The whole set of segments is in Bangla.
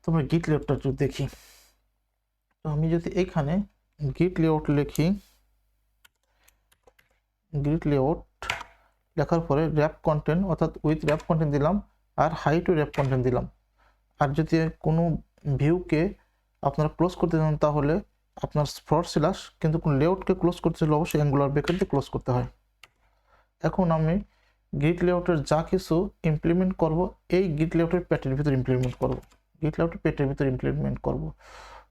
তো আমরা গিট লেআউটটা একটু দেখি। তো আমি যদি এখানে গিট লেআউট লিখি, গিট লেআউট লেখার পরে র্যাপ কন্টেন্ট অর্থাৎ উইথ র্যাপ কন্টেন্ট দিলাম আর হাইট র্যাপ কন্টেন্ট দিলাম। আর যদি কোনো ভিউকে আপনারা ক্লোজ করতে চান তাহলে আপনার ফরওয়ার্ড স্ল্যাশ, কিন্তু কোন লেআউটকে ক্লোজ করতে হলে অবশ্যই অ্যাঙ্গুলার ব্রেকেট দিয়ে ক্লোজ করতে হয়। এখন আমি গিট লেআউটের যা কিছু ইমপ্লিমেন্ট করব এই গিট লেআউটের প্যাটের ভিতর ইমপ্লিমেন্ট করব, গিট লেআউটের প্যাটের ভিতর ইমপ্লিমেন্ট করব।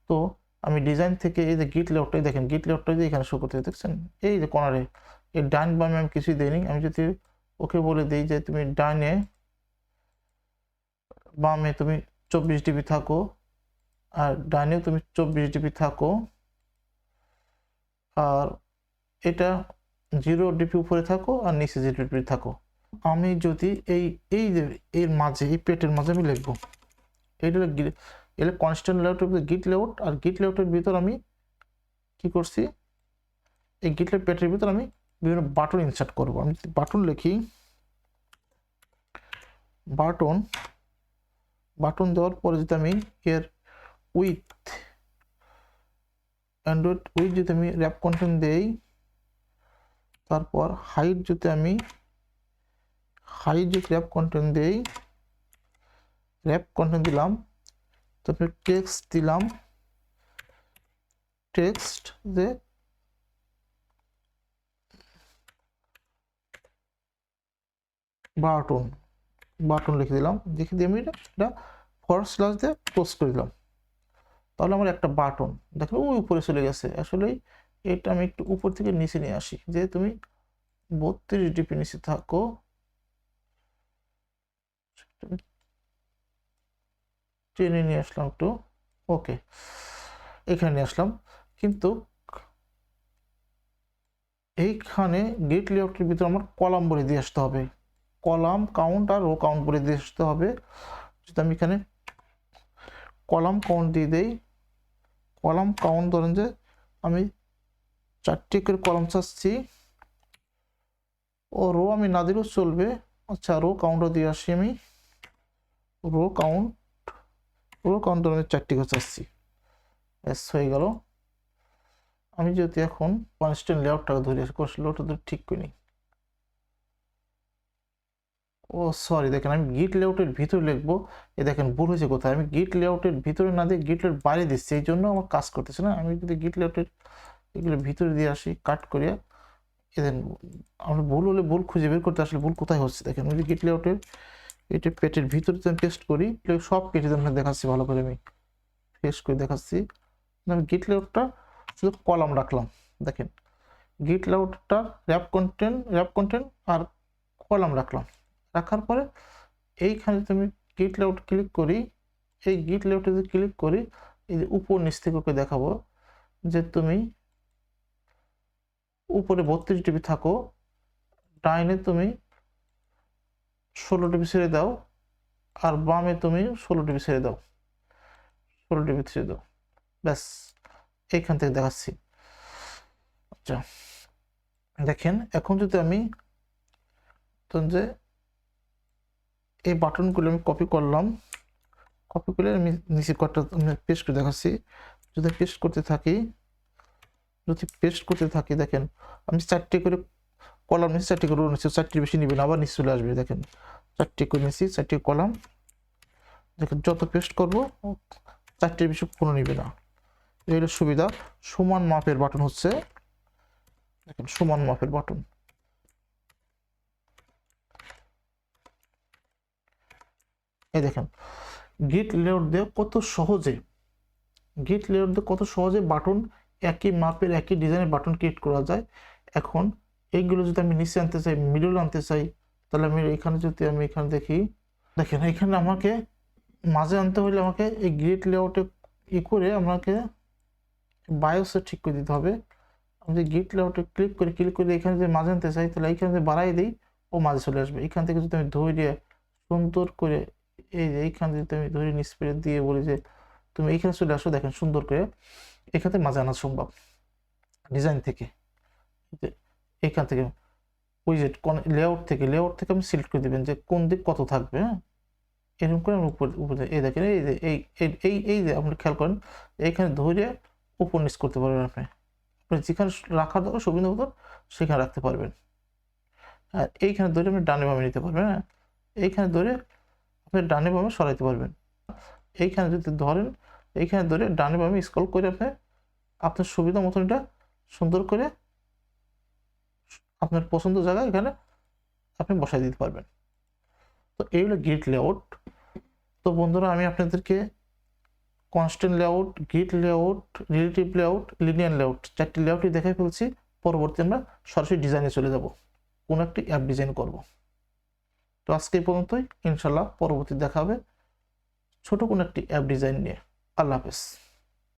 তো আমি ডিজাইন থেকে এই যে গিট লেআউটটাই দেখেন, গিট লেআউটটাই যে এখানে শো করতে দেখছেন এই যে কর্নারে, এই ডান বামে আমি কিছুই দিইনি। আমি যদি ওকে বলে দিই যে তুমি ডানে বামে তুমি 24 ডিবি থাকো আর ডানেও তুমি 24 ডিবি থাকো, আর এটা 0 ডিবি উপরে থাকো আর নিচে 0 ডিবি থাকো। আমি যদি এই যে এর মাঝে এই পেটের মাঝে আমি লিখবো এইটা এলে কনস্ট্যান্ট লেআউটের ভিতরে গিট লেআউট, আর গিট লেআউটের ভিতর আমি কি করছি এই গিট লেআউট পেটের ভিতর আমি বিভিন্ন বাটন ইনসার্ট করব। আমি যদি বাটন লিখি, বাটন দেওয়ার পরে যদি আমি এর উইথ অ্যান্ড্রয়েড উইথ যদি আমি র্যাপ কন্টেন্ট দেই, তারপর হাইট যদি আমি র্যাপ কন্টেন্ট দেই, র্যাপ কন্টেন্ট দিলাম, তারপরে টেক্সট দিলাম, টেক্সট যে বাটন লিখে দিলাম, লিখে দিয়ে আমি এটা ফরওয়ার্ড স্ল্যাশ দিয়ে ক্লোজ করে দিলাম। তাহলে আমার একটা বাটন দেখো ওই উপরে চলে গেছে। আসলেই এটা আমি একটু উপর থেকে নিচে নিয়ে আসি, যে তুমি 32 ডিপি নিচে থাকো, টেনে নিয়ে আসলাম একটু, ওকে এখানে নিয়ে আসলাম। কিন্তু এইখানে গেট লেআউটের ভিতরে আমার কলাম বলে দিয়ে আসতে হবে, কলাম কাউন্ট আর রো কাউন্ট বলে দিয়ে আসতে হবে। যদি আমি এখানে কলাম কাউন্ট দিয়ে দেই, কলাম কাউন্ট ধরেন যে আমি 4টি করে কলাম চাচ্ছি, ও রো আমি না দিলেও চলবে। আচ্ছা রো কাউন্টও দিয়ে আসি আমি, রো কাউন্ট ধরে আমি 4টি করে চাচ্ছি, এস হয়ে গেল। আমি যদি এখন কনস্ট্যান্ট লেআউটটাকে ধরে আসি, লেআউটটা ধরে ঠিক করে নিই। ও সরি, দেখেন আমি গিট লেআউটের ভিতরে লিখবো, এ দেখেন ভুল হয়েছে কোথায়, আমি গিট লেআউটের ভিতরে না দিয়ে গিট লেআউট বাইরে দিচ্ছি, এই জন্য আমার কাজ করতেছে না। আমি যদি গিট লেআউটের এগুলো ভিতরে দিয়ে আসি কাট করিয়া, এদের আমরা ভুল হলে ভুল খুঁজে বের করতে আসলে ভুল কোথায় হচ্ছে দেখেন। ওই যে গিট লেআউটের এটা পেটের ভিতরে আমি পেস্ট করি, সব কেটে আমি দেখাচ্ছি ভালো করে, আমি পেস্ট করে দেখাচ্ছি। আমি গিট লেআউটটা শুধু কলাম রাখলাম, দেখেন গিট লেআউটটা র্যাপ কন্টেন্ট আর কলাম রাখলাম। রাখার পরে এইখানে তুমি গিট লেআউট ক্লিক করি, এই গিট লেআউটে যদি ক্লিক করি, এই যে উপর নিচ থেকে ওকে দেখাবো যে তুমি উপরে 32 ডিবি থাকো, ডাইনে তুমি 16 ডিবি ছেড়ে দাও, আর বামে তুমি 16 ডিবি ছেড়ে দাও, 16 ডিবি ছেড়ে দাও, ব্যাস এইখান থেকে দেখাচ্ছি। আচ্ছা দেখেন এখন যদি আমি যে এই বাটনগুলো আমি কপি করলাম, কপি করে আমি নিচে কয়েকটা পেস্ট করে দেখাচ্ছি। যদি পেস্ট করতে থাকি, দেখেন আমি 4টি করে কলাম নিচ্ছি, 4টি করে রো নিচ্ছি, 4টির বেশি নিবেন আবার নিচে চলে আসবে। দেখেন 4টি করে নিচ্ছি, 4টি কলাম, দেখেন যত পেস্ট করবো 4টির বেশি কোনো নিবে না। এই হলো সুবিধা। সমান মাপের বাটন হচ্ছে, দেখেন সমান মাপের বাটন। এই দেখেন গিট লেআউট দিয়ে কত সহজে বাটন একই মাপের একই ডিজাইনের বাটন ক্রিয়েট করা যায়। এখন এইগুলো যদি আমি নিচে আনতে চাই, মিডল আনতে চাই, তাহলে আমি এখানে যদি আমি এখানে দেখি, দেখেন এখানে আমাকে মাঝে আনতে হলে আমাকে এই গিট লেআউটে করে আমাকে বায়োসে ঠিক করে দিতে হবে। আমি যদি গিট লেআউটে ক্লিক করে এখানে যদি মাঝে আনতে চাই, তাহলে এইখানে যদি বাড়াই দিই ও মাঝে চলে আসবে। এখান থেকে যদি আমি ধরে সুন্দর করে এই যে এইখান থেকে আমি ধরে নিস্প্রে দিয়ে বলি যে তুমি এইখানে চলে আসো, দেখেন সুন্দর করে এখানে মাঝে আনা সম্ভব ডিজাইন থেকে। এখান থেকে ওই যে লেআউট থেকে আপনি সিলেক্ট করে দেবেন যে কোন দিক কত থাকবে। হ্যাঁ এরকম করে আমরা উপরে এই দেখেন, এই যে এই যে আপনি খেয়াল করেন, এইখানে ধরে উপর নিচ করতে পারবেন আপনি। আপনি যেখানে রাখার দরকার সুবিধা মতো সেখানে রাখতে পারবেন। আর এইখানে ধরে আপনি ডানে বামে নিতে পারবেন, হ্যাঁ, এইখানে ধরে আপনি ডানে বামে সরাইতে পারবেন। এইখানে যদি ধরেন, এইখানে ধরে ডানে বামে স্ক্রল করে আপনি আপনার সুবিধা মতন এটা সুন্দর করে আপনার পছন্দ জায়গায় এখানে আপনি বসাই দিতে পারবেন। তো এই হলো গ্রিড লেআউট। তো বন্ধুরা, আমি আপনাদেরকে constant layout, grid layout, relative layout, linear layout 4টি লেআউটই দেখাই ফেলছি। পরবর্তী আমরা সরাসরি ডিজাইনে চলে যাব, কোনো একটি অ্যাপ ডিজাইন করব। তো আজকে এই পর্যন্তই, ইনশাল্লাহ পরবর্তী দেখা হবে ছোট কোনো একটি অ্যাপ ডিজাইন নিয়ে। আল্লাহ হাফেজ।